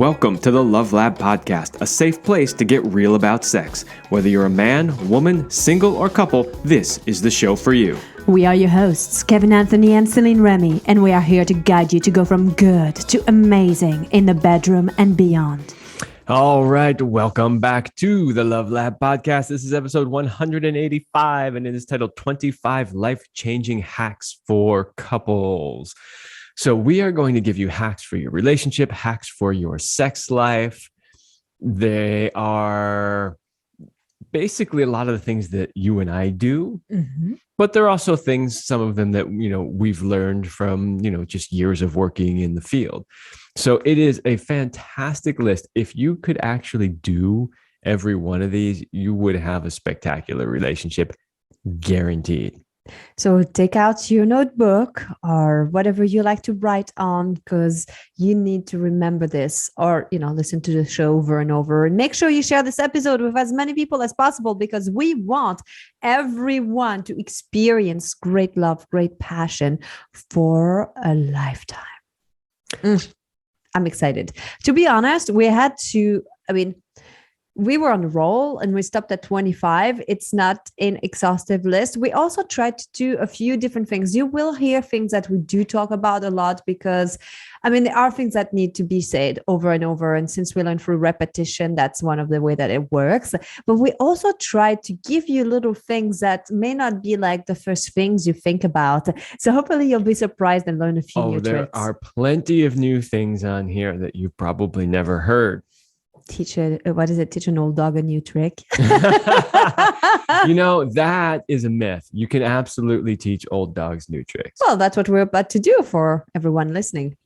Welcome to the Love Lab Podcast, a safe place to get real about sex. Whether you're a man, woman, single, or couple, this is the show for you. We are your hosts, Kevin Anthony and Céline Remy, and we are here to guide you to go from good to amazing in the bedroom and beyond. All right, welcome back to the Love Lab Podcast. This is episode 185, and it is titled 25 Life-Changing Hacks for Couples. So we are going to give you hacks for your relationship, hacks for your sex life. They are basically a lot of the things that you and I do, but there are also things, some of them that, we've learned from, just years of working in the field. So it is a fantastic list. If you could actually do every one of these, you would have a spectacular relationship, guaranteed. So take out your notebook or whatever you like to write on, because you need to remember this, or, listen to the show over and over. And make sure you share this episode with as many people as possible, because we want everyone to experience great love, great passion for a lifetime. I'm excited. To be honest, we were on a roll and we stopped at 25. It's not an exhaustive list. We also tried to do a few different things. You will hear things that we do talk about a lot because, there are things that need to be said over and over. And since we learn through repetition, that's one of the way that it works. But we also try to give you little things that may not be like the first things you think about. So hopefully you'll be surprised and learn a few new tricks. There are plenty of new things on here that you've probably never heard. Teach an old dog a new trick? That is a myth. You can absolutely teach old dogs new tricks. Well, that's what we're about to do for everyone listening.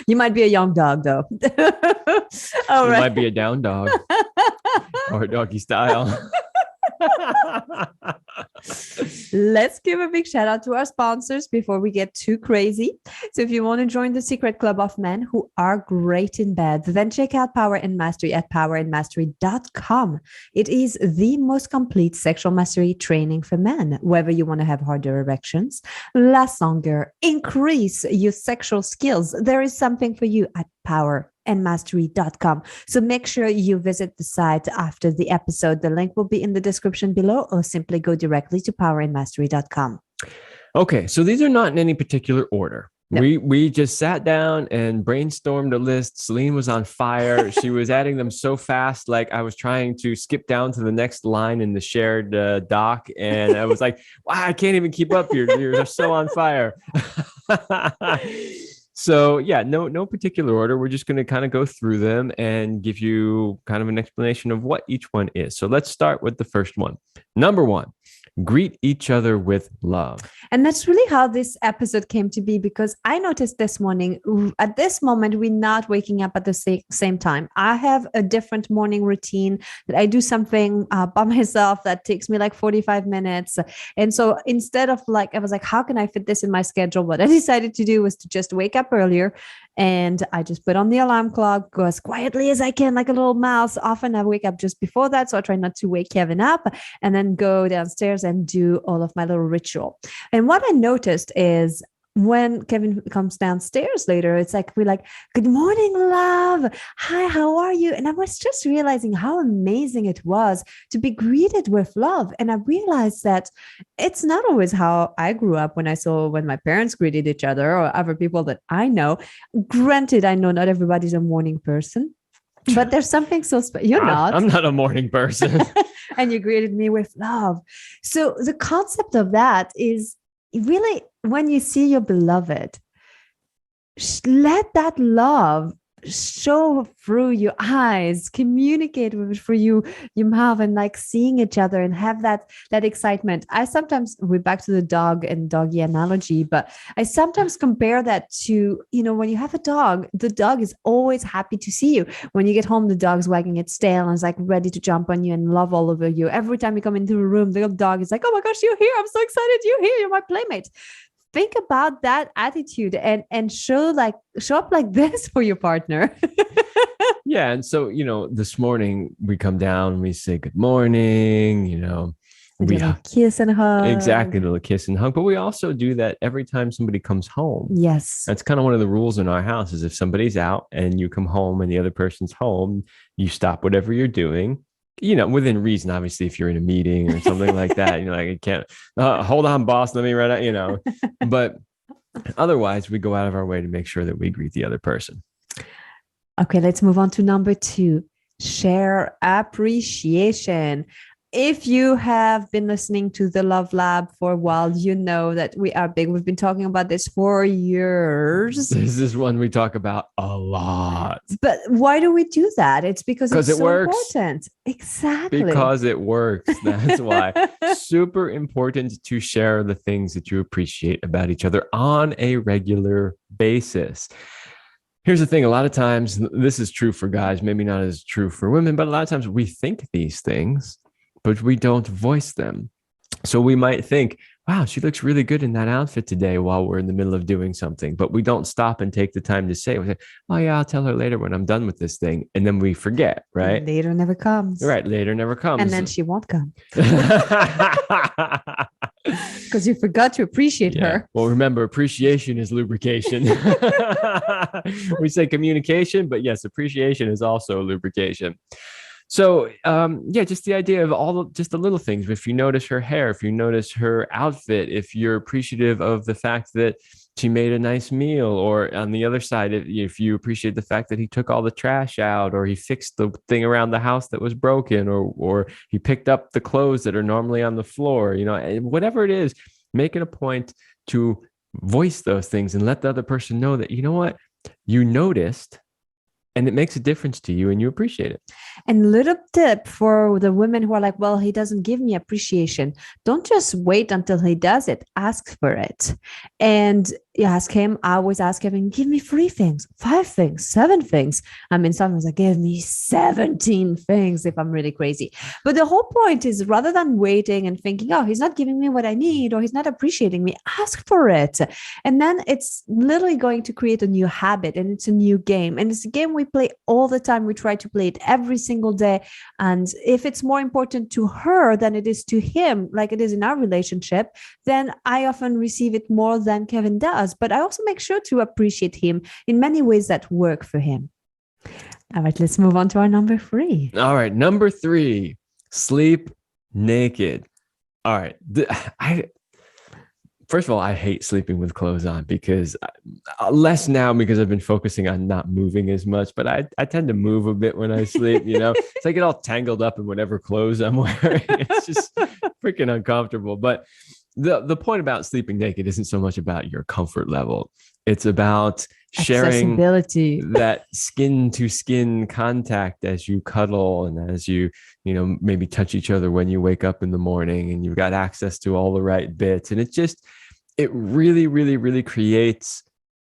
You might be a young dog, though. All right. Might be a down dog or a doggy style. Let's give a big shout out to our sponsors before we get too crazy. So if you want to join the secret club of men who are great in bed, then check out Power and Mastery at powerandmastery.com. It is the most complete sexual mastery training for men. Whether you want to have harder erections, last longer, increase your sexual skills, there is something for you at powerandmastery.com. So make sure you visit the site after the episode. The link will be in the description below, or simply go directly to powerandmastery.com. Okay, so these are not in any particular order. No. We just sat down and brainstormed a list. Céline was on fire. She was adding them so fast, like I was trying to skip down to the next line in the shared doc, and I was like, wow, I can't even keep up. You're so on fire. So yeah, no particular order. We're just going to kind of go through them and give you kind of an explanation of what each one is. So let's start with the first one. Number one, greet each other with love. And that's really how this episode came to be, because I noticed this morning, at this moment, we're not waking up at the same time. I have a different morning routine that I do something by myself that takes me like 45 minutes. And so instead of I was like, how can I fit this in my schedule? What I decided to do was to just wake up earlier, and I just put on the alarm clock, go as quietly as I can, like a little mouse. Often I wake up just before that, so I try not to wake Kevin up, and then go downstairs and do all of my little ritual. And what I noticed is when Kevin comes downstairs later, it's like, we're like, good morning, love. Hi, how are you? And I was just realizing how amazing it was to be greeted with love. And I realized that it's not always how I grew up when my parents greeted each other or other people that I know. Granted, I know not everybody's a morning person, but there's something so special. You're not. I'm not a morning person. And you greeted me with love. So the concept of that is really, when you see your beloved, let that love show through your eyes, communicate with through your mouth, and like seeing each other and have that excitement. I sometimes, we're back to the dog and doggy analogy, but I sometimes compare that to, when you have a dog, the dog is always happy to see you. When you get home, the dog's wagging its tail and is like ready to jump on you and love all over you. Every time you come into a room, the dog is like, oh my gosh, you're here. I'm so excited you're here. You're my playmate. Think about that attitude and show up like this for your partner. Yeah. And so, this morning we come down, we say good morning, A little kiss and hug. Exactly, a little kiss and hug. But we also do that every time somebody comes home. Yes. That's kind of one of the rules in our house is if somebody's out and you come home and the other person's home, you stop whatever you're doing, within reason. Obviously, if you're in a meeting or something like that, like you can't, hold on, boss, let me write out, but otherwise we go out of our way to make sure that we greet the other person. Okay, let's move on to number 2. Share appreciation. If you have been listening to the Love Lab for a while, you know that we are big. We've been talking about this for years. This is one we talk about a lot. But why do we do that? It's because it's so works. Important. Exactly. Because it works. That's why. Super important to share the things that you appreciate about each other on a regular basis. Here's the thing. A lot of times, this is true for guys, maybe not as true for women, but a lot of times we think these things, but we don't voice them. So we might think, wow, she looks really good in that outfit today while we're in the middle of doing something, but we don't stop and take the time to say, oh yeah, I'll tell her later when I'm done with this thing. And then we forget, right? And later never comes. Right. Later never comes. And then she won't come. Because you forgot to appreciate her. Well, remember, appreciation is lubrication. We say communication, but yes, appreciation is also lubrication. So, just the idea of just the little things. If you notice her hair, if you notice her outfit, if you're appreciative of the fact that she made a nice meal, or on the other side, if you appreciate the fact that he took all the trash out, or he fixed the thing around the house that was broken, or he picked up the clothes that are normally on the floor, whatever it is, make it a point to voice those things and let the other person know that, you know what, you noticed. And it makes a difference to you and you appreciate it. And little tip for the women who are like, well, he doesn't give me appreciation. Don't just wait until he does it. Ask for it. And you ask him, I always ask him, give me 3 things, 5 things, 7 things. I mean, sometimes I give me 17 things if I'm really crazy. But the whole point is rather than waiting and thinking, oh, he's not giving me what I need, or he's not appreciating me, ask for it. And then it's literally going to create a new habit, and it's a new game. And it's a game we play all the time. We try to play it every single day. And if it's more important to her than it is to him, like it is in our relationship, then I often receive it more than Kevin does. But I also make sure to appreciate him in many ways that work for him. All right, let's move on to our number 3. All right, number 3, sleep naked. All right. First of all, I hate sleeping with clothes on because less now because I've been focusing on not moving as much, but I tend to move a bit when I sleep, so I get all tangled up in whatever clothes I'm wearing. It's just freaking uncomfortable. But the point about sleeping naked isn't so much about your comfort level. It's about sharing that skin to skin contact as you cuddle and as you maybe touch each other when you wake up in the morning, and you've got access to all the right bits. And it really, really, really creates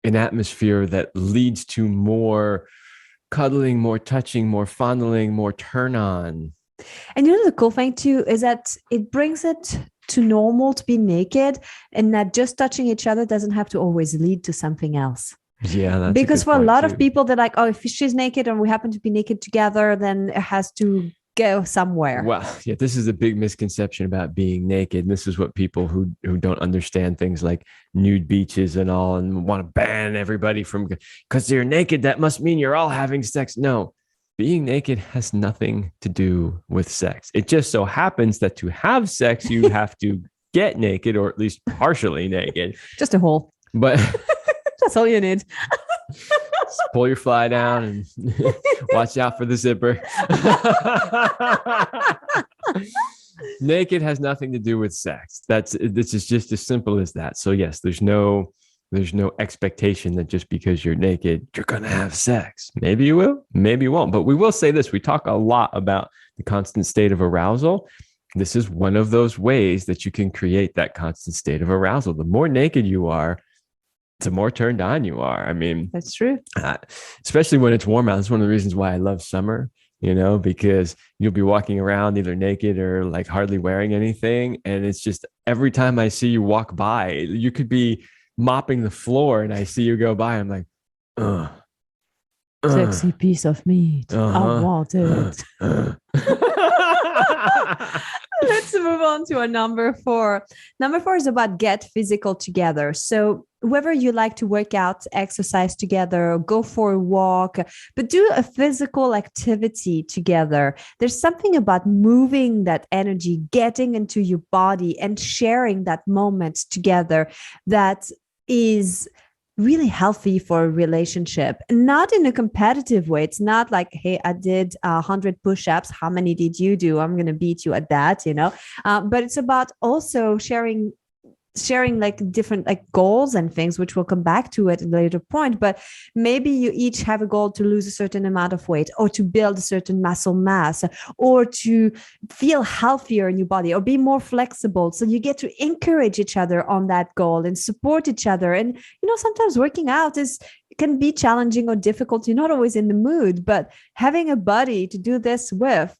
an atmosphere that leads to more cuddling, more touching, more fondling, more turn on. And the cool thing too is that it brings it to normal to be naked, and that just touching each other doesn't have to always lead to something else. Yeah, that's because for a lot of people, they're like, oh, if she's naked and we happen to be naked together, then it has to go somewhere. Well, yeah, this is a big misconception about being naked. And this is what people who don't understand things like nude beaches and all, and want to ban everybody from, because you're naked, that must mean you're all having sex. No, being naked has nothing to do with sex. It just so happens that to have sex, you have to get naked, or at least partially naked. Just a hole. But that's all you need. Just pull your fly down and watch out for the zipper. Naked has nothing to do with sex. This is just as simple as that. So yes, there's no expectation that just because you're naked, you're going to have sex. Maybe you will, maybe you won't. But we will say this. We talk a lot about the constant state of arousal. This is one of those ways that you can create that constant state of arousal. The more naked you are, the more turned on you are. I mean, that's true. Especially when it's warm out. That's one of the reasons why I love summer, because you'll be walking around either naked or like hardly wearing anything. And it's just every time I see you walk by, you could be mopping the floor and I see you go by, I'm like, sexy piece of meat. I want it. Let's move on to a number 4. Number 4 is about get physical together. So whether you like to work out, exercise together, go for a walk, but do a physical activity together. There's something about moving that energy, getting into your body and sharing that moment together that is really healthy for a relationship, not in a competitive way. It's not like, hey, I did 100 push-ups. How many did you do? I'm going to beat you at that, but it's about also sharing like different like goals and things, which we'll come back to at a later point. But maybe you each have a goal to lose a certain amount of weight, or to build a certain muscle mass, or to feel healthier in your body, or be more flexible. So you get to encourage each other on that goal and support each other. And sometimes working out can be challenging or difficult. You're not always in the mood, but having a buddy to do this with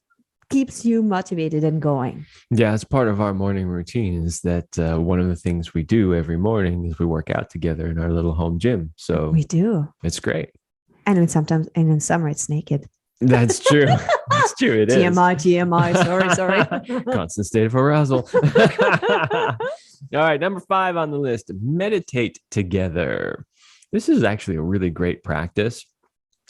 keeps you motivated and going. Yeah, it's part of our morning routine is that one of the things we do every morning is we work out together in our little home gym. So we do. It's great. And in summer, it's naked. That's true. That's true. It TMI, is. TMI. Sorry. Constant state of arousal. All right. Number 5 on the list, meditate together. This is actually a really great practice.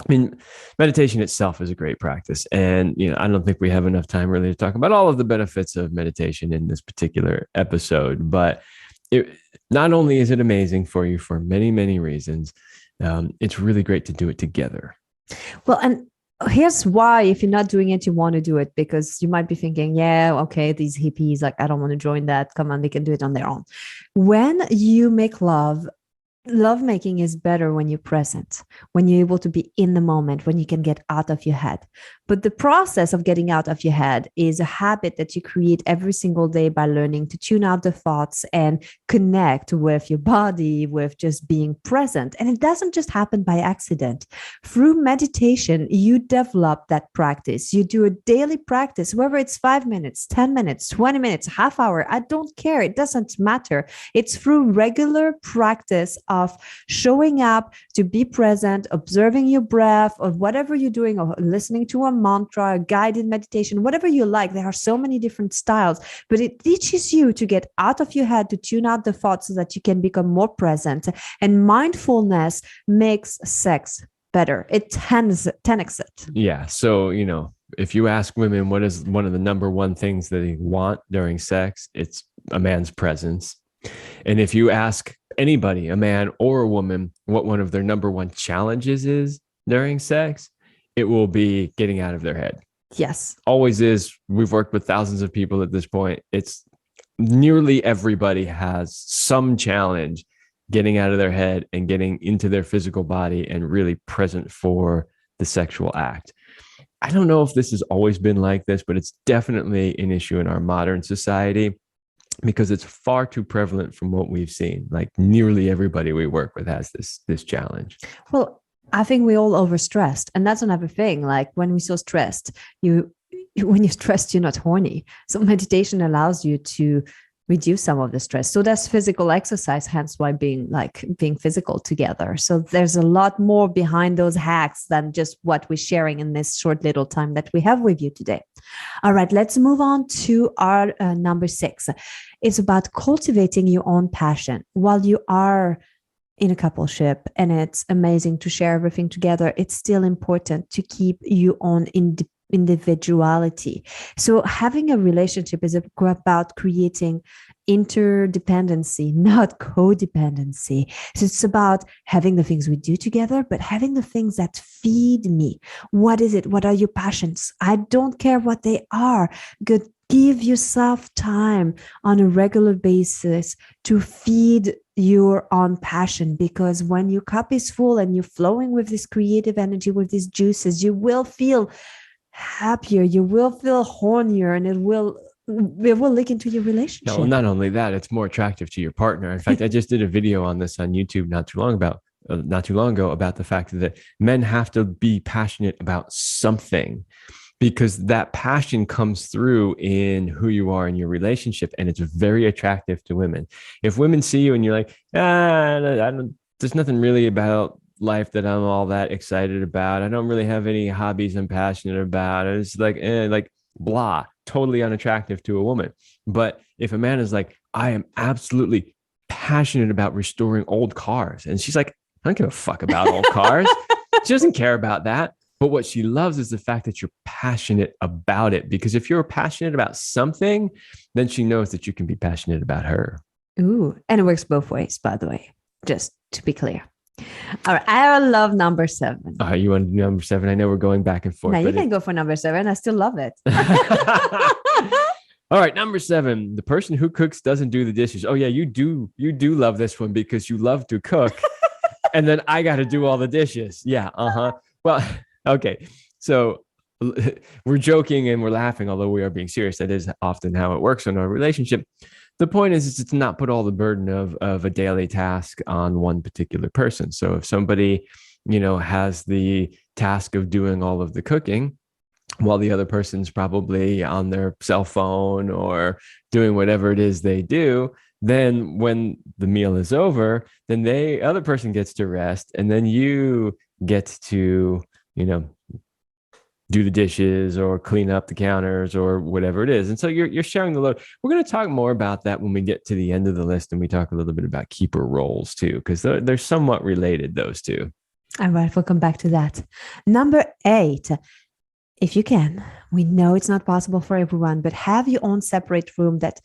I mean, meditation itself is a great practice. And, I don't think we have enough time really to talk about all of the benefits of meditation in this particular episode. But not only is it amazing for you for many, many reasons, it's really great to do it together. Well, and here's why, if you're not doing it, you want to do it, because you might be thinking, yeah, okay, these hippies, like, I don't want to join that. Come on, they can do it on their own. When you make lovemaking is better when you're present, when you're able to be in the moment, when you can get out of your head. But the process of getting out of your head is a habit that you create every single day by learning to tune out the thoughts and connect with your body, with just being present. And it doesn't just happen by accident. Through meditation, you develop that practice. You do a daily practice, whether it's 5 minutes, 10 minutes, 20 minutes, half hour. I don't care. It doesn't matter. It's through regular practice of showing up to be present, observing your breath, or whatever you're doing, or listening to a mantra, a guided meditation, whatever you like. There are so many different styles, but it teaches you to get out of your head, to tune out the thoughts so that you can become more present. And mindfulness makes sex better. It 10x it. Yeah. So, if you ask women what is one of the number one things that they want during sex, it's a man's presence. And if you ask anybody, a man or a woman, what one of their number one challenges is during sex, it will be getting out of their head. Yes. Always is. We've worked with thousands of people at this point. It's nearly everybody has some challenge getting out of their head and getting into their physical body and really present for the sexual act. I don't know if this has always been like this, but it's definitely an issue in our modern society, because it's far too prevalent from what we've seen. Like nearly everybody we work with has this challenge. Well, I think we all overstressed, and that's another thing. Like when we're so stressed, when you're stressed, you're not horny. So meditation allows you to reduce some of the stress. So that's physical exercise, hence why being physical together. So there's a lot more behind those hacks than just what we're sharing in this short little time that we have with you today. All right, let's move on to our number 6. It's about cultivating your own passion. While you are in a coupleship and it's amazing to share everything together, it's still important to keep your own individuality. So having a relationship is about creating interdependency, not codependency. So it's about having the things we do together, but having the things that feed me. What is it? What are your passions? I don't care what they are. Good. Give yourself time on a regular basis to feed your own passion, because when your cup is full and you're flowing with this creative energy, with these juices, you will feel happier, you will feel hornier, and it will leak into your relationship. No, not only that, it's more attractive to your partner. In fact, I just did a video on this on YouTube not too long ago about the fact that men have to be passionate about something, because that passion comes through in who you are in your relationship, and it's very attractive to women. If women see you and you're like, there's nothing really about life that I'm all that excited about. I don't really have any hobbies I'm passionate about. And it's like blah, totally unattractive to a woman. But if a man is like, I am absolutely passionate about restoring old cars, and she's like, I don't give a fuck about old cars. She doesn't care about that. But what she loves is the fact that you're passionate about it. Because if you're passionate about something, then she knows that you can be passionate about her. Ooh, and it works both ways, by the way, just to be clear. All right, I love number 7. You want number 7? I know we're going back and forth. Now you can go for number 7. I still love it. All right, number 7. The person who cooks doesn't do the dishes. Oh yeah, you do love this one because you love to cook, and then I got to do all the dishes. Yeah, Well, okay, so we're joking and we're laughing, although we are being serious. That is often how it works in our relationship. The point is to not put all the burden of a daily task on one particular person. So if somebody, has the task of doing all of the cooking, while the other person's probably on their cell phone or doing whatever it is they do, then when the meal is over, then the other person gets to rest, and then you get to, do the dishes or clean up the counters or whatever it is. And so you're sharing the load. We're going to talk more about that when we get to the end of the list, and we talk a little bit about keeper roles too, because they're somewhat related, those two. All right, we'll come back to that. Number 8, if you can, we know it's not possible for everyone, but have your own separate room that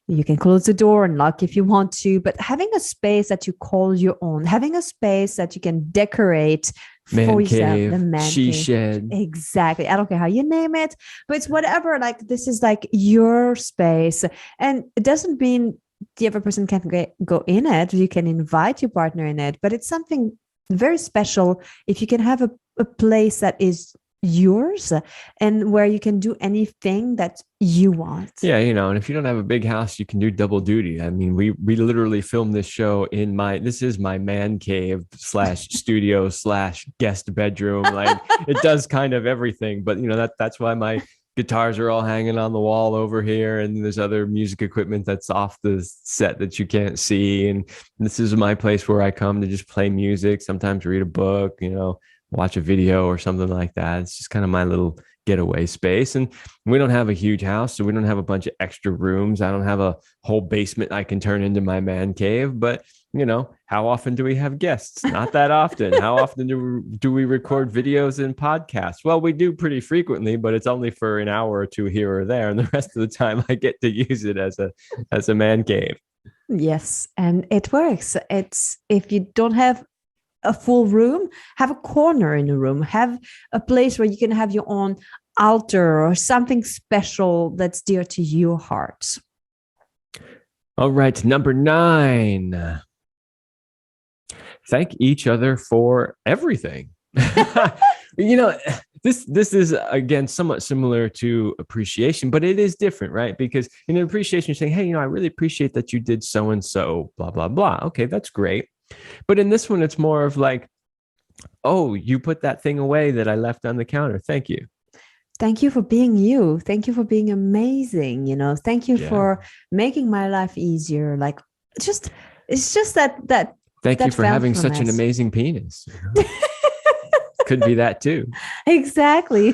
you can close the door and lock if you want to, but having a space that you call your own, having a space that you can decorate for yourself, the man she cave. shed. Exactly. I don't care how you name it, but it's whatever. Like, this is like your space, and it doesn't mean the other person can't go in it. You can invite your partner in it, but it's something very special if you can have a place that is yours and where you can do anything that you want. Yeah, and if you don't have a big house, you can do double duty. I mean, we literally filmed this show this is my man cave / studio / guest bedroom. Like, it does kind of everything, but that's why my guitars are all hanging on the wall over here, and there's other music equipment that's off the set that you can't see. And this is my place where I come to just play music, sometimes read a book, watch a video or something like that. It's just kind of my little getaway space. And we don't have a huge house, so we don't have a bunch of extra rooms. I don't have a whole basement I can turn into my man cave. But how often do we have guests? Not that often. How often do we record videos and podcasts? Well, we do pretty frequently, but it's only for an hour or two here or there, and the rest of the time I get to use it as a man cave. Yes, and it works. It's, if you don't have a full room, have a corner in a room, have a place where you can have your own altar or something special that's dear to your heart. All right, number 9. Thank each other for everything. This is, again, somewhat similar to appreciation, but it is different, right? Because in appreciation, you're saying, hey, I really appreciate that you did so and so, blah, blah, blah. Okay, that's great. But in this one, it's more of like, oh, you put that thing away that I left on the counter. Thank you. Thank you for being you. Thank you for being amazing. Thank you for making my life easier. Like, it's just that. Thank you for having such an amazing penis. Could be that too. Exactly.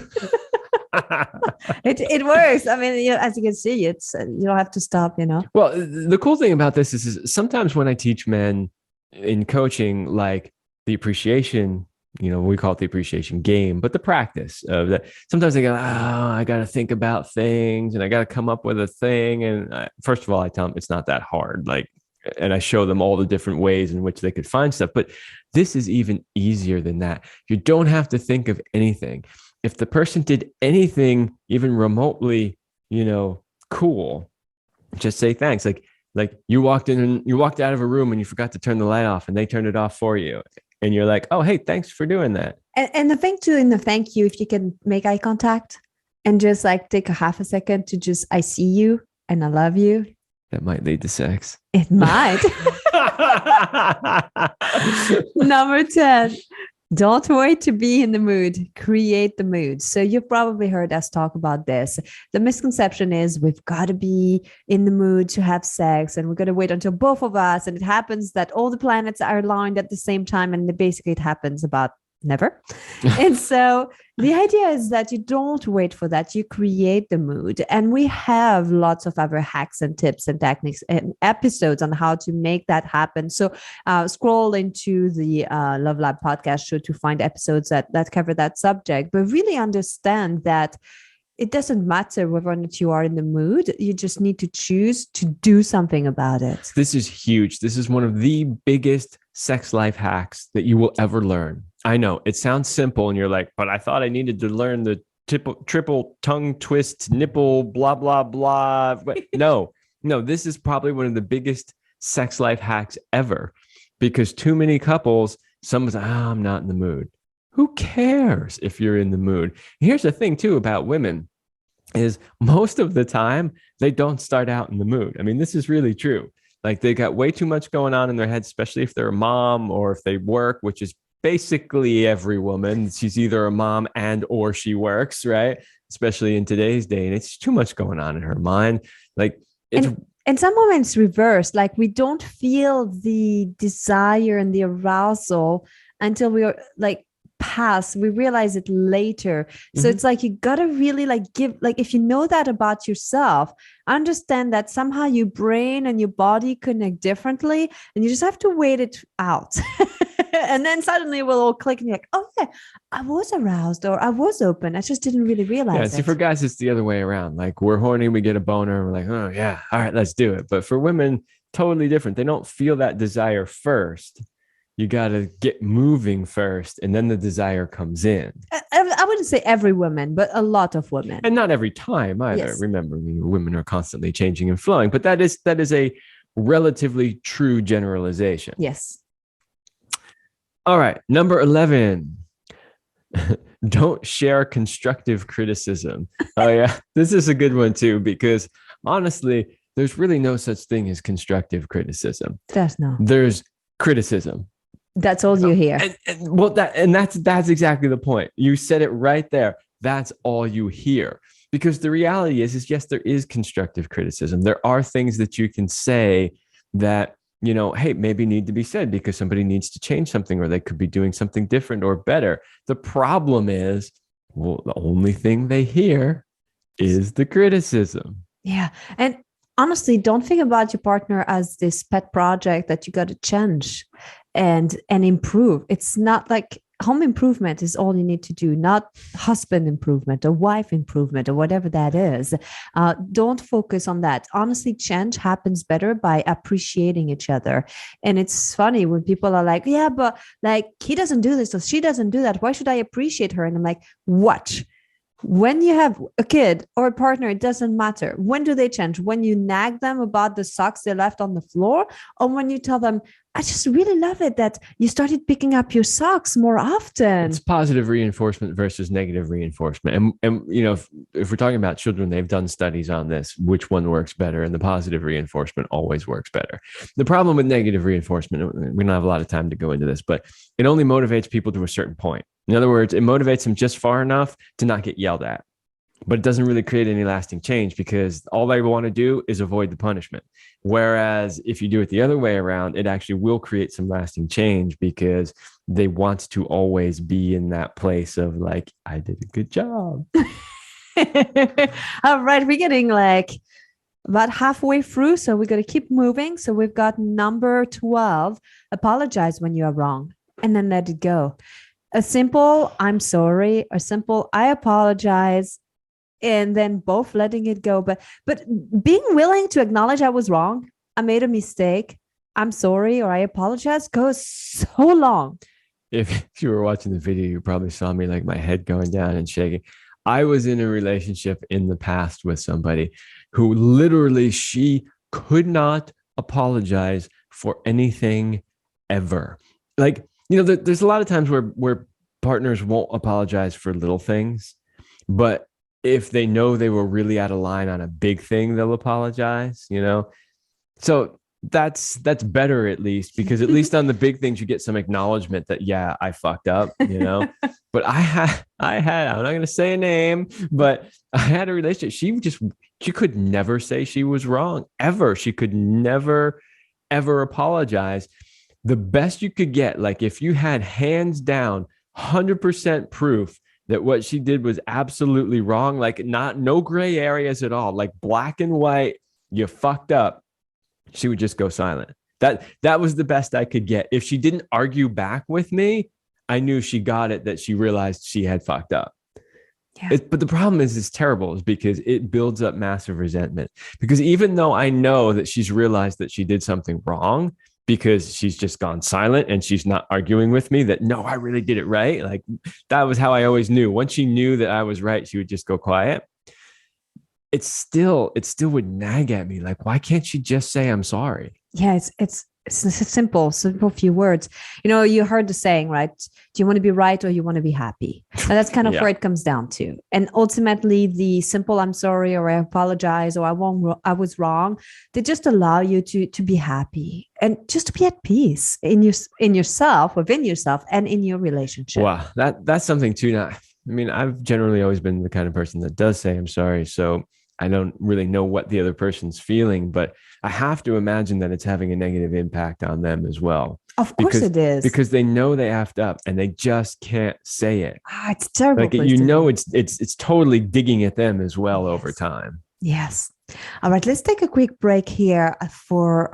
It works. I mean, as you can see, it's, you don't have to stop. Well, the cool thing about this is sometimes when I teach men in coaching, like the appreciation, we call it the appreciation game, but the practice of that. Sometimes they go, I got to think about things and I got to come up with a thing. And first of all, I tell them it's not that hard. And I show them all the different ways in which they could find stuff. But this is even easier than that. You don't have to think of anything. If the person did anything even remotely, cool, just say thanks. Like you walked in and you walked out of a room and you forgot to turn the light off and they turned it off for you. And you're like, oh, hey, thanks for doing that. And the thing too, in the thank you, if you can make eye contact and just like take a half a second to just, I see you and I love you. That might lead to sex. It might. Number 10. Don't wait to be in the mood. Create the mood. So you've probably heard us talk about this. The misconception is we've got to be in the mood to have sex and we're going to wait until both of us. And it happens that all the planets are aligned at the same time. And basically it happens about never. And so the idea is that you don't wait for that. You create the mood. And we have lots of other hacks and tips and techniques and episodes on how to make that happen. So scroll into the Love Lab podcast show to find episodes that cover that subject, but really understand that it doesn't matter whether or not you are in the mood. You just need to choose to do something about it. This is huge. This is one of the biggest sex life hacks that you will ever learn. I know it sounds simple and you're like, but I thought I needed to learn the triple tongue twist, nipple, blah, blah, blah. But no, this is probably one of the biggest sex life hacks ever, because too many couples, someone's like, I'm not in the mood. Who cares if you're in the mood? Here's the thing too about women is most of the time they don't start out in the mood. I mean, this is really true. Like they got way too much going on in their head, especially if they're a mom or if they work, which is basically every woman. She's either a mom and or she works, right? Especially in today's day. And it's too much going on in her mind. Like it's and some moments reverse, like we don't feel the desire and the arousal until we are like we realize it later. So it's like you gotta really like give, like if you know that about yourself, understand that somehow your brain and your body connect differently, and you just have to wait it out. And then suddenly we'll all click and you're like, oh yeah, I was aroused or I was open, I just didn't really realize it. See, for guys it's the other way around. Like we're horny, we get a boner, and we're like, oh yeah, all right, let's do it. But for women, totally different. They don't feel that desire first. You got to get moving first, and then the desire comes in. I wouldn't say every woman, but a lot of women. And not every time either. Yes. Remember, women are constantly changing and flowing, but that is a relatively true generalization. Yes. All right. Number 11. Don't share constructive criticism. Oh, yeah. This is a good one, too, because honestly, there's really no such thing as constructive criticism. There's criticism. That's all you hear. That's exactly the point. You said it right there. That's all you hear. Because the reality is yes, there is constructive criticism. There are things that you can say that, hey, maybe need to be said because somebody needs to change something, or they could be doing something different or better. The problem is, the only thing they hear is the criticism. Yeah. And honestly, don't think about your partner as this pet project that you got to change and improve. It's not like home improvement is all you need to do, not husband improvement or wife improvement or whatever that is. Don't focus on that. Honestly, change happens better by appreciating each other. And it's funny when people are like, yeah, but like he doesn't do this or she doesn't do that. Why should I appreciate her? And I'm like, watch. When you have a kid or a partner, it doesn't matter. When do they change? When you nag them about the socks they left on the floor, or when you tell them, I just really love it that you started picking up your socks more often. It's positive reinforcement versus negative reinforcement. And if we're talking about children, they've done studies on this, which one works better, and the positive reinforcement always works better. The problem with negative reinforcement, we don't have a lot of time to go into this, but it only motivates people to a certain point. In other words, it motivates them just far enough to not get yelled at, but it doesn't really create any lasting change because all they want to do is avoid the punishment. Whereas if you do it the other way around, it actually will create some lasting change because they want to always be in that place of like, I did a good job. All right. We're getting like about halfway through, so we're going to keep moving. So we've got number 12, apologize when you are wrong and then let it go. A simple, I'm sorry, a simple, I apologize, and then both letting it go. But being willing to acknowledge I was wrong, I made a mistake, I'm sorry, or I apologize goes so long. If you were watching the video, you probably saw me like my head going down and shaking. I was in a relationship in the past with somebody who literally, she could not apologize for anything ever. Like, there's a lot of times where partners won't apologize for little things, but if they know they were really out of line on a big thing, they'll apologize, So that's better at least, because at least on the big things, you get some acknowledgement that, yeah, I fucked up, But I had, I'm not going to say a name, but I had a relationship. She could never say she was wrong ever. She could never, ever apologize. The best you could get, like if you had hands down 100% proof that what she did was absolutely wrong, like no gray areas at all, like black and white, you fucked up, she would just go silent. That was the best I could get. If she didn't argue back with me, I knew she got it, that she realized she had fucked up. Yeah. But the problem is, it's terrible, is because it builds up massive resentment. Because even though I know that she's realized that she did something wrong, because she's just gone silent and she's not arguing with me that, no, I really did it right. Like, that was how I always knew. Once she knew that I was right, she would just go quiet. It still would nag at me. Like, why can't she just say, I'm sorry? Yeah, it's simple few words. You heard the saying, right? Do you want to be right or you want to be happy? And that's kind of where it comes down to. And ultimately, the simple "I'm sorry" or "I apologize" or "I was wrong," they just allow you to be happy and just to be at peace in yourself, within yourself, and in your relationship. Wow, that's something too. Now, I mean, I've generally always been the kind of person that does say I'm sorry, so I don't really know what the other person's feeling, but I have to imagine that it's having a negative impact on them as well. Of course it is. Because they know they effed up and they just can't say it. It's terrible. Like, it's totally digging at them as well over time. Yes. All right, let's take a quick break here for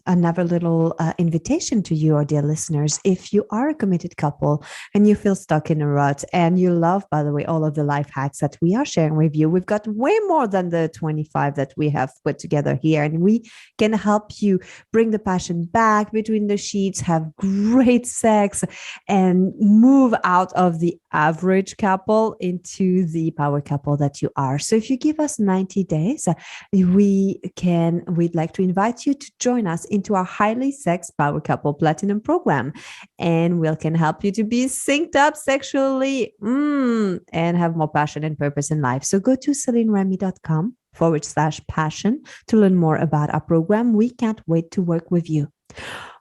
another little invitation to you, our dear listeners. If you are a committed couple and you feel stuck in a rut and you love, by the way, all of the life hacks that we are sharing with you, we've got way more than the 25 that we have put together here. And we can help you bring the passion back between the sheets, have great sex, and move out of the average couple into the power couple that you are. So if you give us 90 days, we'd like to invite you to join us into our highly sex power couple platinum program, and we can help you to be synced up sexually and have more passion and purpose in life. So go to CelineRemy.com/passion to learn more about our program. We can't wait to work with you.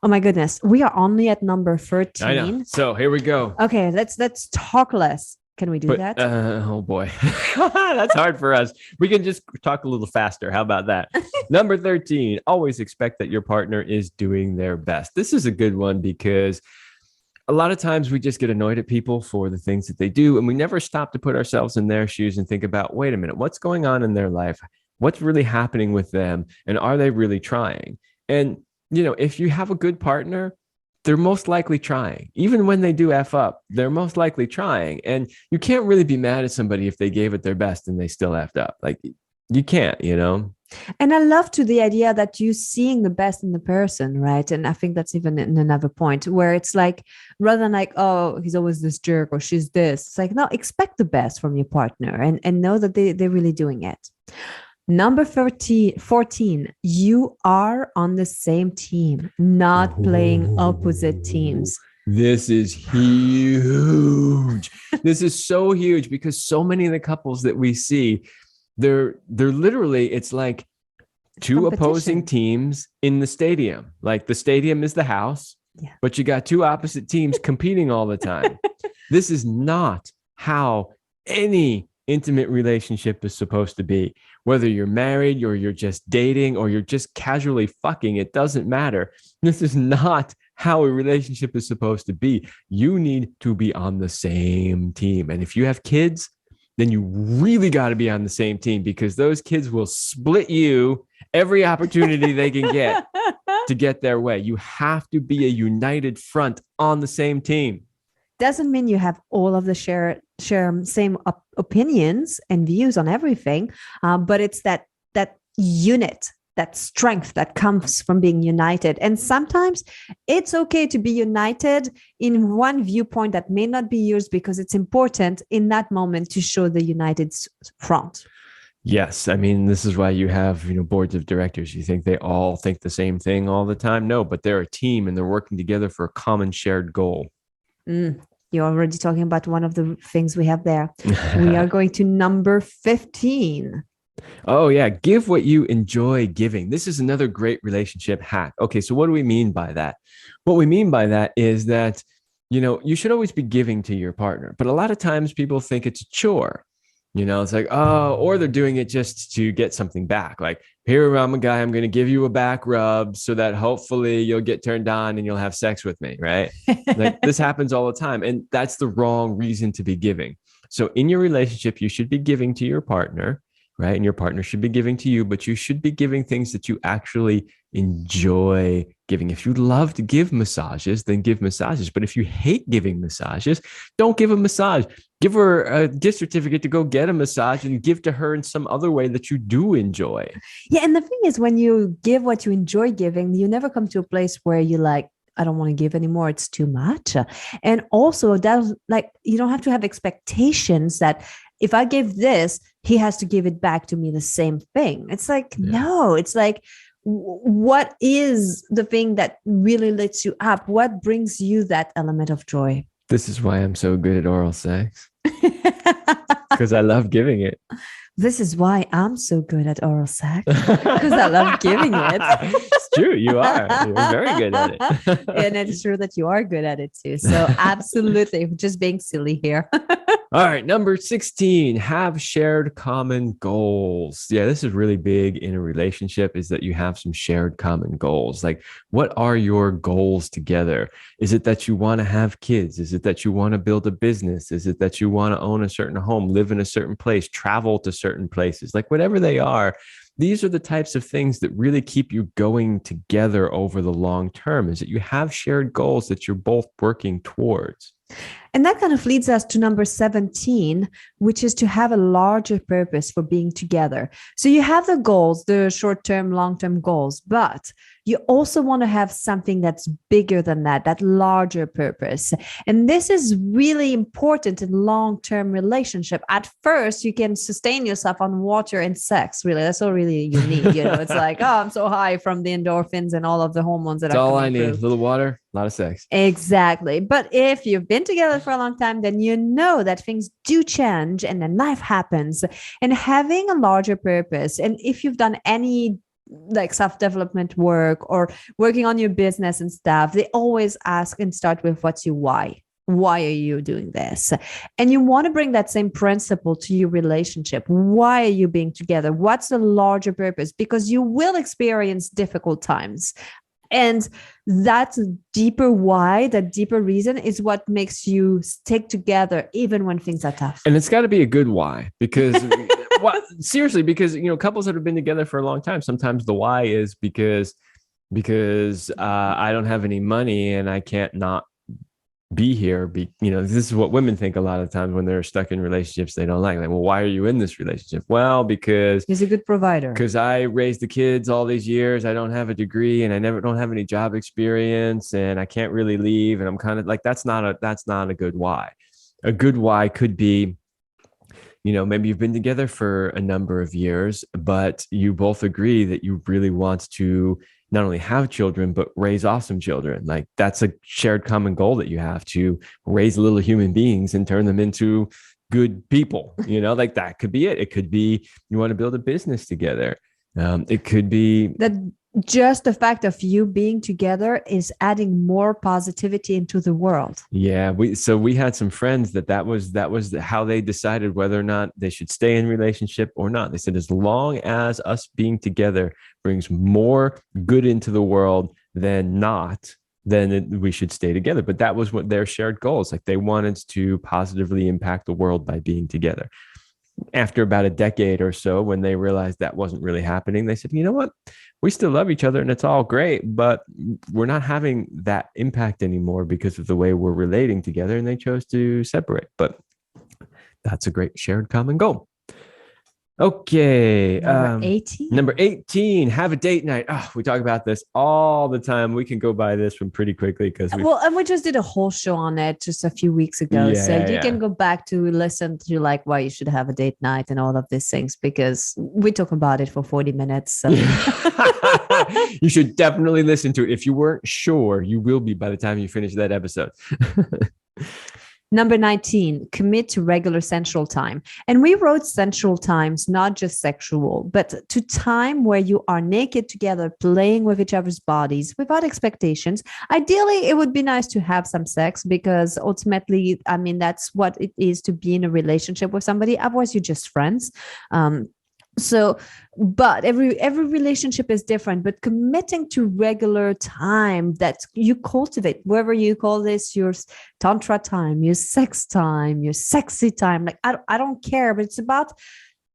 Oh my goodness, we are only at number 13. I know. So here we go. Okay, let's talk less. Can we do that? Oh boy, that's hard for us. We can just talk a little faster. How about that? Number 13, always expect that your partner is doing their best. This is a good one because a lot of times we just get annoyed at people for the things that they do, and we never stop to put ourselves in their shoes and think about, wait a minute, what's going on in their life? What's really happening with them? And are they really trying? And, if you have a good partner, they're most likely trying. Even when they do F up, they're most likely trying. And you can't really be mad at somebody if they gave it their best and they still effed up. Like, you can't, And I love the idea that you seeing the best in the person, right? And I think that's even in another point where it's like, rather than like, oh, he's always this jerk or she's this. It's like, no, expect the best from your partner and know that they're really doing it. Number 14, you are on the same team, not playing opposite teams. This is huge. This is so huge because so many of the couples that we see, they're literally, it's like two opposing teams in the stadium. Like, the stadium is the house, but you got two opposite teams competing all the time. This is not how any intimate relationship is supposed to be. Whether you're married or you're just dating or you're just casually fucking, it doesn't matter. This is not how a relationship is supposed to be. You need to be on the same team. And if you have kids, then you really got to be on the same team, because those kids will split you every opportunity they can get to get their way. You have to be a united front on the same team. Doesn't mean you have all of the share same opinions and views on everything, but it's that unit, that strength that comes from being united. And sometimes it's okay to be united in one viewpoint that may not be yours, because it's important in that moment to show the united front. Yes. I mean, this is why you have, boards of directors. You think they all think the same thing all the time? No, but they're a team and they're working together for a common shared goal. You're already talking about one of the things we have there. We are going to number 15. Oh, yeah. Give what you enjoy giving. This is another great relationship hack. Okay, so what do we mean by that? What we mean by that is that, you should always be giving to your partner. But a lot of times people think it's a chore. It's like, oh, or they're doing it just to get something back. Like, here, I'm a guy, I'm going to give you a back rub so that hopefully you'll get turned on and you'll have sex with me, right? Like, this happens all the time. And that's the wrong reason to be giving. So in your relationship, you should be giving to your partner, right? And your partner should be giving to you, but you should be giving things that you actually enjoy giving. If you love to give massages, then give massages. But if you hate giving massages, don't give a massage. Give her a gift certificate to go get a massage and give to her in some other way that you do enjoy. Yeah. And the thing is, when you give what you enjoy giving, you never come to a place where you like, I don't want to give anymore. It's too much. And also that's like, you don't have to have expectations that if I give this, he has to give it back to me the same thing. It's like, no, it's like, what is the thing that really lifts you up? What brings you that element of joy? This is why I'm so good at oral sex. Because I love giving it. This is why I'm so good at oral sex, because I love giving it. It's true. You are. You're very good at it. And it's true that you are good at it too. So absolutely. Just being silly here. All right. Number 16, have shared common goals. Yeah, this is really big in a relationship, is that you have some shared common goals. Like, what are your goals together? Is it that you want to have kids? Is it that you want to build a business? Is it that you want to own a certain home, live in a certain place, travel to certain places? Like, whatever they are, these are the types of things that really keep you going together over the long term, is that you have shared goals that you're both working towards. And that kind of leads us to number 17, which is to have a larger purpose for being together. So you have the goals, the short-term, long-term goals, but you also want to have something that's bigger than that, that larger purpose. And this is really important in long-term relationship. At first, you can sustain yourself on water and sex. Really, that's all really you need. It's like, oh, I'm so high from the endorphins and all of the hormones that that's are all coming I need. through. A little water, a lot of sex. Exactly. But if you've been together for a long time, then you know that things do change and then life happens. And having a larger purpose, and if you've done any like self-development work or working on your business and stuff, they always ask and start with, what's your why? Why are you doing this? And you want to bring that same principle to your relationship. Why are you being together? What's the larger purpose? Because you will experience difficult times. And that deeper why, that deeper reason is what makes you stick together even when things are tough. And it's got to be a good why, because seriously, because couples that have been together for a long time, sometimes the why is because I don't have any money and I can't not be here. This is what women think a lot of times when they're stuck in relationships they don't like. Like, well, why are you in this relationship? Well, because he's a good provider. Because I raised the kids all these years. I don't have a degree and I don't have any job experience and I can't really leave. And I'm kind of like, that's not a good why. A good why could be, maybe you've been together for a number of years, but you both agree that you really want to not only have children, but raise awesome children. Like, that's a shared common goal that you have, to raise little human beings and turn them into good people. Like, that could be it. It could be you want to build a business together. It could be that just the fact of you being together is adding more positivity into the world. Yeah. We had some friends that was how they decided whether or not they should stay in relationship or not. They said, as long as us being together brings more good into the world than not, then we should stay together. But that was what their shared goals. Like, they wanted to positively impact the world by being together. After about a decade or so, when they realized that wasn't really happening, they said, you know what? We still love each other and it's all great, but we're not having that impact anymore because of the way we're relating together. And they chose to separate. But that's a great shared common goal. Okay. Number 18, have a date night. Oh, we talk about this all the time. We can go by this one pretty quickly because and we just did a whole show on it just a few weeks ago. You can go back to listen to like why you should have a date night and all of these things, because we talk about it for 40 minutes. So. You should definitely listen to it. If you weren't sure, you will be by the time you finish that episode. Number 19, commit to regular sensual time. And we wrote sensual times, not just sexual, but to time where you are naked together, playing with each other's bodies without expectations. Ideally, it would be nice to have some sex because ultimately, I mean, that's what it is to be in a relationship with somebody. Otherwise, you're just friends. So, but every relationship is different, but committing to regular time that you cultivate, whether you call this your tantra time, your sex time, your sexy time, like I don't care, but it's about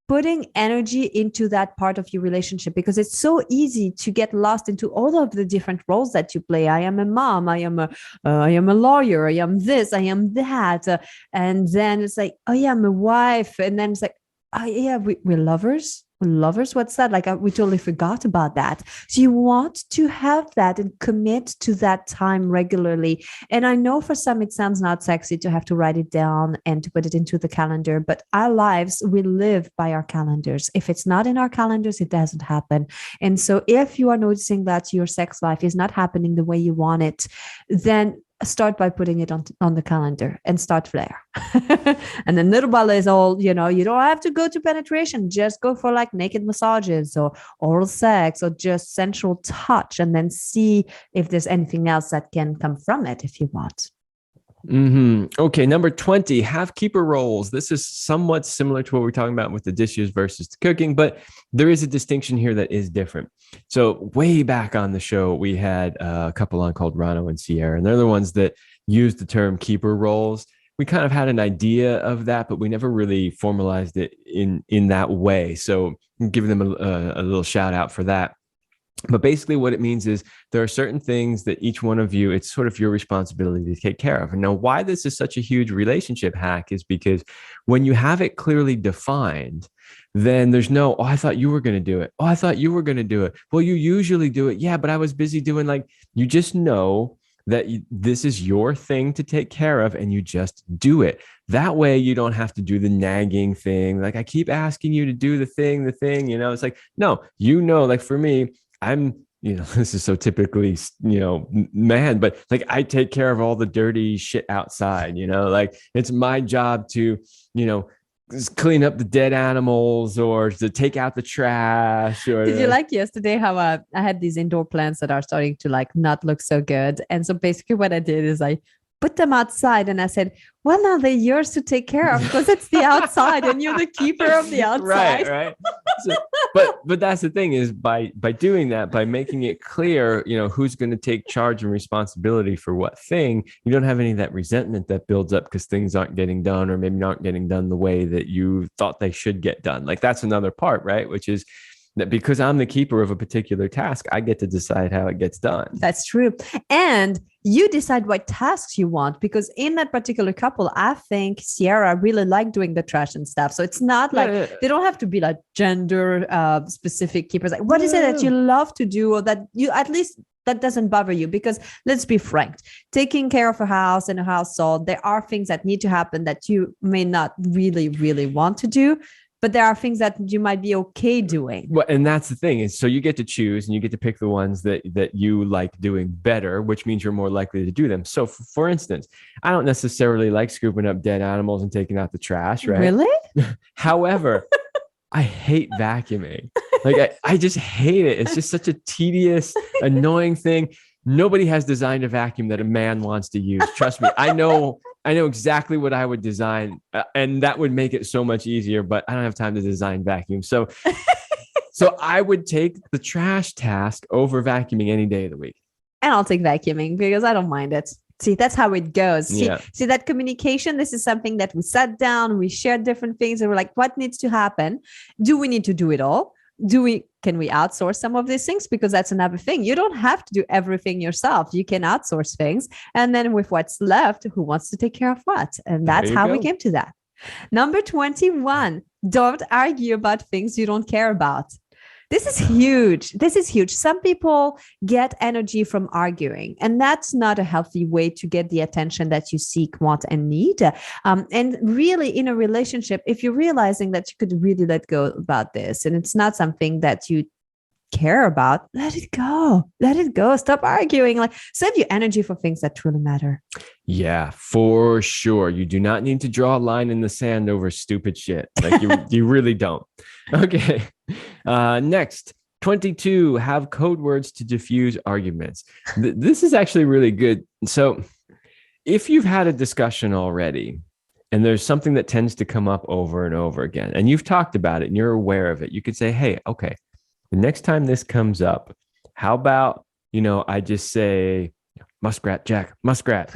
putting energy into that part of your relationship because it's so easy to get lost into all of the different roles that you play. I am a mom, I am a lawyer, I am this, I am that, and then it's like, oh yeah, I'm a wife, and then it's like, oh yeah, we're lovers. We're lovers. What's that? Like we totally forgot about that. So you want to have that and commit to that time regularly. And I know for some it sounds not sexy to have to write it down and to put it into the calendar, but our lives, we live by our calendars. If it's not in our calendars, it doesn't happen. And so if you are noticing that your sex life is not happening the way you want it, then start by putting it on the calendar and start there. And then little by little, you don't have to go to penetration. Just go for like naked massages or oral sex or just sensual touch, and then see if there's anything else that can come from it if you want. Okay, number 20, have keeper roles. This is somewhat similar to what we're talking about with the dishes versus the cooking, but there is a distinction here that is different. So way back on the show, we had a couple on called Rano and Sierra, and they're the ones that used the term keeper roles. We kind of had an idea of that, but we never really formalized it in that way. So I'm giving them a little shout out for that. But basically what it means is there are certain things that each one of you, it's sort of your responsibility to take care of. And now why this is such a huge relationship hack is because when you have it clearly defined, then there's no, oh, I thought you were going to do it. Oh, I thought you were going to do it. Well, you usually do it. Yeah, but I was busy doing you just know that this is your thing to take care of and you just do it. That way you don't have to do the nagging thing. Like I keep asking you to do the thing, it's like, no, like for me, I'm, this is so typically, man, but like I take care of all the dirty shit outside, like it's my job to, just clean up the dead animals or to take out the trash. Did you like yesterday how I had these indoor plants that are starting to not look so good? And so basically what I did is I put them outside and I said, well, now they're yours to take care of because it's the outside and you're the keeper of the outside. Right. So, but that's the thing is by doing that, by making it clear, who's going to take charge and responsibility for what thing, you don't have any of that resentment that builds up because things aren't getting done or maybe not getting done the way that you thought they should get done. Like that's another part, right? Which is that because I'm the keeper of a particular task, I get to decide how it gets done. That's true. And you decide what tasks you want, because in that particular couple, I think Sierra really liked doing the trash and stuff. So it's not they don't have to be like gender specific keepers. Like, what is it that you love to do or that you at least that doesn't bother you? Because let's be frank, taking care of a house and a household, there are things that need to happen that you may not really, really want to do. But there are things that you might be okay doing. Well, and that's the thing is, so you get to choose and you get to pick the ones that you like doing better, which means you're more likely to do them. So for instance, I don't necessarily like scooping up dead animals and taking out the trash, right? Really? However, I hate vacuuming. Like I just hate it. It's just such a tedious, annoying thing. Nobody has designed a vacuum that a man wants to use. Trust me. I know exactly what I would design and that would make it so much easier, but I don't have time to design vacuums. So I would take the trash task over vacuuming any day of the week. And I'll take vacuuming because I don't mind it. See, that's how it goes. See that communication, this is something that we sat down, we shared different things and we're like, what needs to happen? Do we need to do it all? Can we outsource some of these things? Because that's another thing. You don't have to do everything yourself. You can outsource things. And then with what's left, who wants to take care of what? And that's how we came to that. Number 21, don't argue about things you don't care about. This is huge. Some people get energy from arguing, and that's not a healthy way to get the attention that you seek, want, and need. And really, in a relationship, if you're realizing that you could really let go about this, and it's not something that you care about, let it go. Let it go. Stop arguing. Like, save your energy for things that truly matter. Yeah, for sure. You do not need to draw a line in the sand over stupid shit. Like you really don't. Okay. Next, 22, have code words to diffuse arguments. This is actually really good. So if you've had a discussion already and there's something that tends to come up over and over again, and you've talked about it and you're aware of it, you could say, hey, okay, the next time this comes up, how about, I just say, muskrat, Jack, muskrat.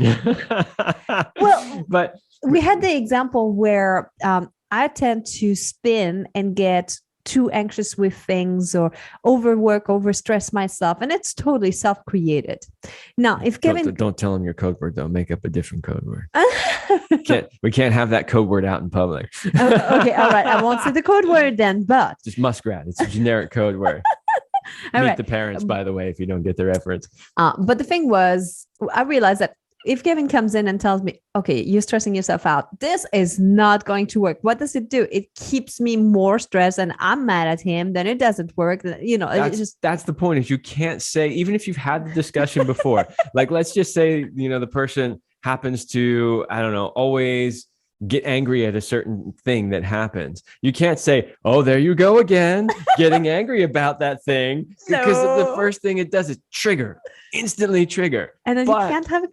Well, but we had the example where I tend to spin and get too anxious with things or overwork, overstress myself. And it's totally self-created. Now, if Kevin... Don't tell him your code word, though. Make up a different code word. We can't have that code word out in public. Okay, all right. I won't say the code word then, but... Just muskrat. It's a generic code word. Meet the parents, by the way, if you don't get the reference. But the thing was, I realized that if Kevin comes in and tells me, okay, you're stressing yourself out, this is not going to work. What does it do? It keeps me more stressed and I'm mad at him. Then it doesn't work. That's the point, is you can't say, even if you've had the discussion before, like, let's just say, the person happens to, I don't know, always get angry at a certain thing that happens. You can't say, oh, there you go again, getting angry about that thing. Because the first thing it does is instantly trigger. And then you can't have a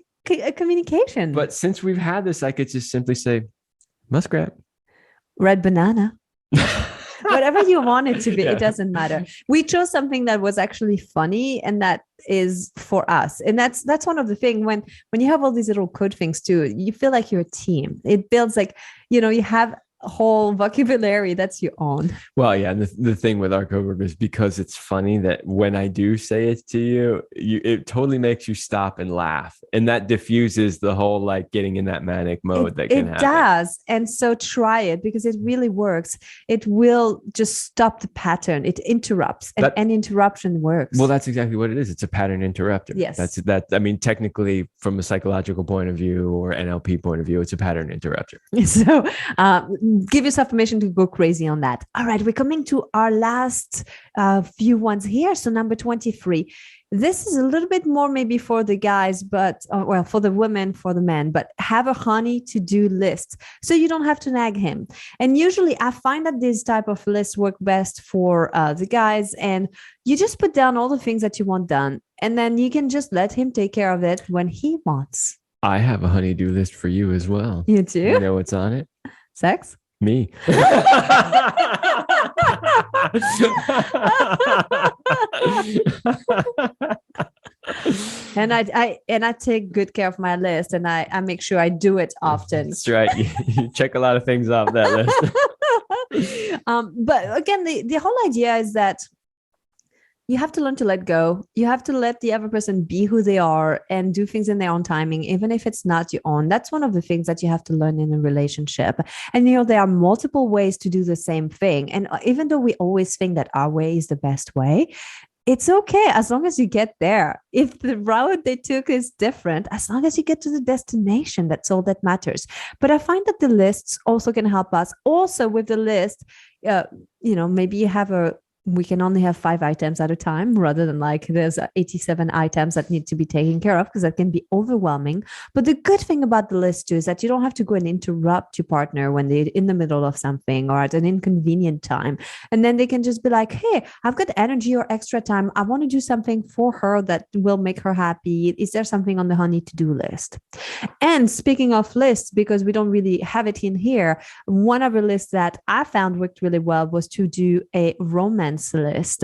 communication. But since we've had this, I could just simply say, muskrat. Red banana. Whatever you want it to be, It doesn't matter. We chose something that was actually funny and that is for us. And that's one of the things when you have all these little code things too, you feel like you're a team. It builds like, you have a whole vocabulary that's your own. Well, yeah. And the thing with our code word is because it's funny that when I do say it to you, it totally makes you stop and laugh. And that diffuses the whole, like, getting in that manic mode that can happen. It does. And so try it because it really works. It will just stop the pattern. It interrupts and an interruption works. Well, that's exactly what it is. It's a pattern interrupter. Yes. I mean, technically from a psychological point of view or NLP point of view, it's a pattern interrupter. So, give yourself permission to go crazy on that. All right, we're coming to our last few ones here. So number 23, this is a little bit more maybe for the guys, but for the women, for the men, but have a honey to-do list so you don't have to nag him. And usually I find that this type of lists work best for the guys, and you just put down all the things that you want done, and then you can just let him take care of it when he wants. I have a honey-do list for you as well. You do? You know what's on it? Sex? Me. And I take good care of my list, and I make sure I do it often. That's right. You check a lot of things off that list. But again, the whole idea is that you have to learn to let go. You have to let the other person be who they are and do things in their own timing, even if it's not your own. That's one of the things that you have to learn in a relationship. And, there are multiple ways to do the same thing. And even though we always think that our way is the best way, it's okay as long as you get there. If the route they took is different, as long as you get to the destination, that's all that matters. But I find that the lists also can help us. Also with the list, maybe you have we can only have 5 items at a time rather than like there's 87 items that need to be taken care of, because that can be overwhelming. But the good thing about the list too is that you don't have to go and interrupt your partner when they're in the middle of something or at an inconvenient time. And then they can just be like, hey, I've got energy or extra time. I want to do something for her that will make her happy. Is there something on the honey to-do list? And speaking of lists, because we don't really have it in here, one of the lists that I found worked really well was to do a romance list.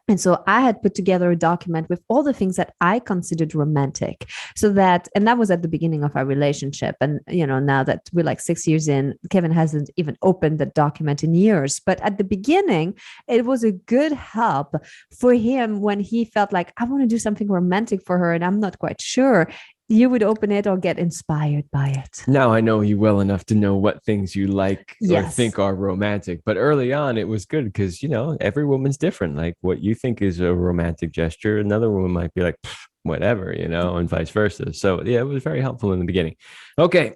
And so I had put together a document with all the things that I considered romantic. And that was at the beginning of our relationship. And, now that we're like 6 years in, Kevin hasn't even opened the document in years. But at the beginning, it was a good help for him when he felt like, I want to do something romantic for her and I'm not quite sure. You would open it or get inspired by it. Now I know you well enough to know what things you like or Yes. think are romantic. But early on, it was good because, every woman's different. Like what you think is a romantic gesture, another woman might be like, whatever, and vice versa. So yeah, it was very helpful in the beginning. Okay.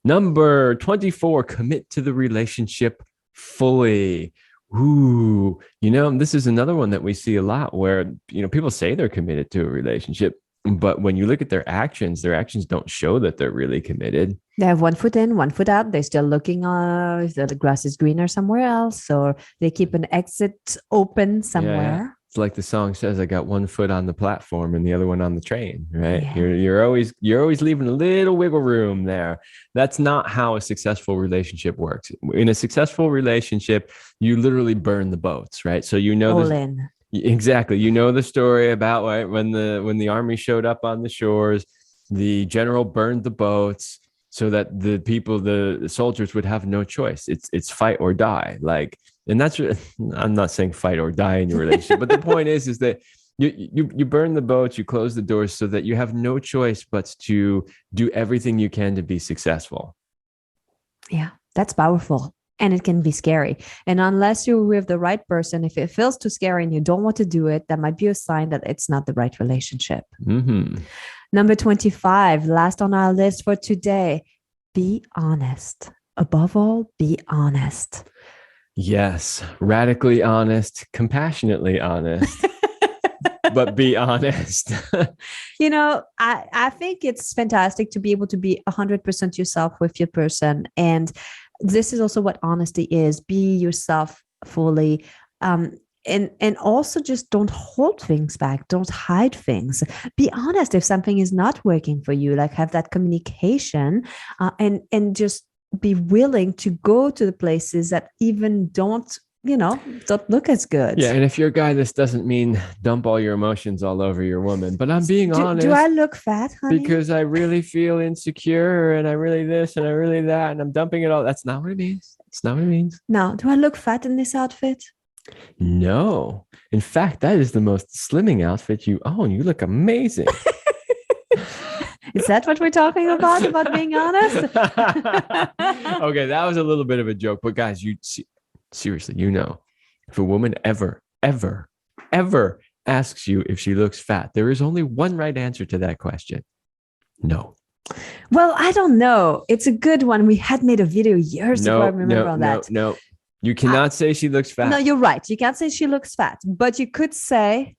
Number 24, commit to the relationship fully. Ooh, this is another one that we see a lot where, people say they're committed to a relationship, but when you look at their actions don't show that they're really committed. They have one foot in, one foot out. They're still looking if the grass is greener somewhere else, or they keep an exit open somewhere. It's like the song says, I got one foot on the platform and the other one on the train, right? Yeah. You're always leaving a little wiggle room there. That's not how a successful relationship works. In a successful relationship, you literally burn the boats, right? So All in. Exactly. You know the story about, right, when the army showed up on the shores, the general burned the boats so that the soldiers would have no choice. It's fight or die. Like, and that's, I'm not saying fight or die in your relationship, but the point is that you burn the boats, you close the doors so that you have no choice but to do everything you can to be successful. Yeah, that's powerful. And it can be scary. And unless you're with the right person, if it feels too scary and you don't want to do it, that might be a sign that it's not the right relationship. Mm-hmm. Number 25, last on our list for today, be honest. Above all, be honest. Yes, radically honest, compassionately honest, but be honest. I think it's fantastic to be able to be 100% yourself with your person. And this is also what honesty is. Be yourself fully. And also just don't hold things back. Don't hide things. Be honest if something is not working for you. Like, have that communication, and just be willing to go to the places that even don't look as good. Yeah, and if you're a guy, this doesn't mean dump all your emotions all over your woman. But I'm being honest. Do I look fat, honey? Because I really feel insecure, and I really this, and I really that, and I'm dumping it all. That's not what it means. It's not what it means. No. Do I look fat in this outfit? No. In fact, that is the most slimming outfit you own. You look amazing. Is that what we're talking about being honest? Okay, that was a little bit of a joke, but guys, seriously, if a woman ever asks you if she looks fat, there is only one right answer to that question. No. Well, I don't know. It's a good one. We had made a video years ago. I remember that. No. You cannot say she looks fat. No, you're right. You can't say she looks fat, but you could say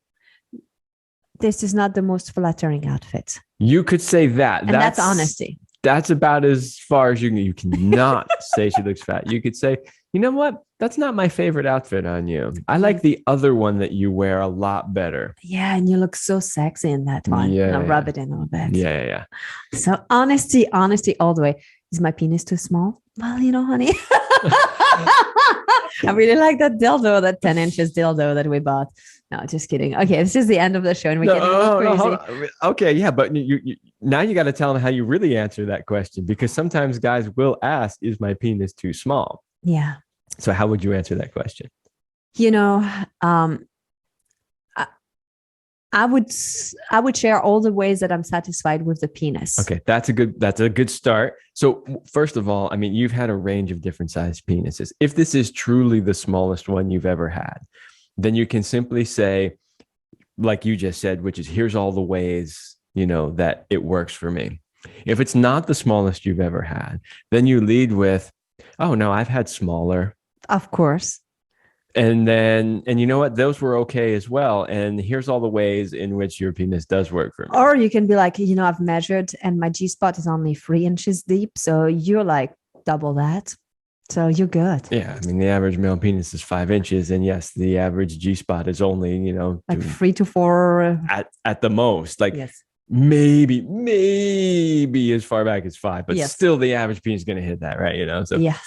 this is not the most flattering outfit. You could say that. And that's honesty. That's about as far as you can. You cannot say she looks fat. You could say, you know what? That's not my favorite outfit on you. I like the other one that you wear a lot better. Yeah, and you look so sexy in that one. Yeah. I'll rub it in a bit. Yeah. So honesty all the way. Is my penis too small? Well, honey. I really like that dildo, that 10 inches dildo that we bought. No, just kidding. Okay, this is the end of the show and we're getting crazy. Okay, yeah, but now you got to tell them how you really answer that question, because sometimes guys will ask, is my penis too small? Yeah. So how would you answer that question? I would share all the ways that I'm satisfied with the penis. Okay, that's a good start. So first of all, I mean, you've had a range of different sized penises. If this is truly the smallest one you've ever had, then you can simply say, like you just said, which is, here's all the ways, that it works for me. If it's not the smallest you've ever had, then you lead with, oh no, I've had smaller. Of course. And you know what? Those were okay as well. And here's all the ways in which your penis does work for me. Or you can be like, I've measured and my G-spot is only 3 inches deep. So you're like double that. So you're good. Yeah. I mean, the average male penis is 5 inches. And yes, the average G-spot is only, like 3 to 4 at the most. Like, yes. Maybe as far back as 5, but yes. Still the average penis is going to hit that, right? So yes.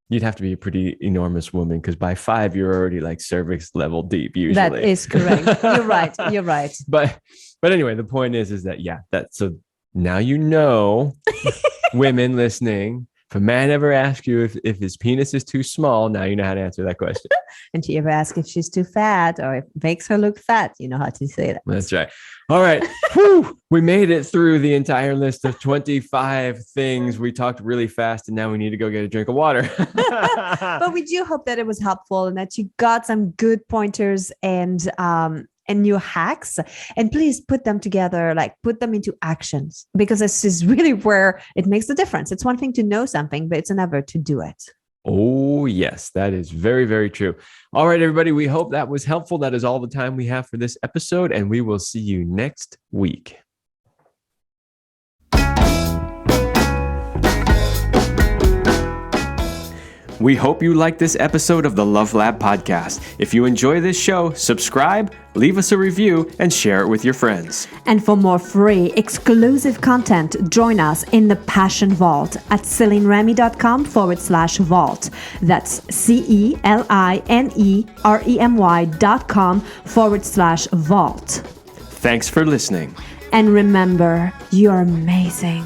You'd have to be a pretty enormous woman, because by 5 you're already like cervix level deep usually. That is correct. You're right. But anyway, the point is that so now women listening, if a man ever asks you if his penis is too small, now you know how to answer that question. And she ever asks if she's too fat or if it makes her look fat, you know how to say that. That's right. All right. Whew, we made it through the entire list of 25 things. We talked really fast, and now we need to go get a drink of water. But we do hope that it was helpful and that you got some good pointers and new hacks, and please put them together, like put them into actions, because this is really where it makes the difference. It's one thing to know something, but it's another to do it. Oh, yes, that is very, very true. All right, everybody, we hope that was helpful. That is all the time we have for this episode, and we will see you next week. We hope you liked this episode of the Love Lab podcast. If you enjoy this show, subscribe, leave us a review, and share it with your friends. And for more free, exclusive content, join us in the Passion Vault at celineremy.com/vault. That's CELINEREMY.com/vault. Thanks for listening. And remember, you're amazing.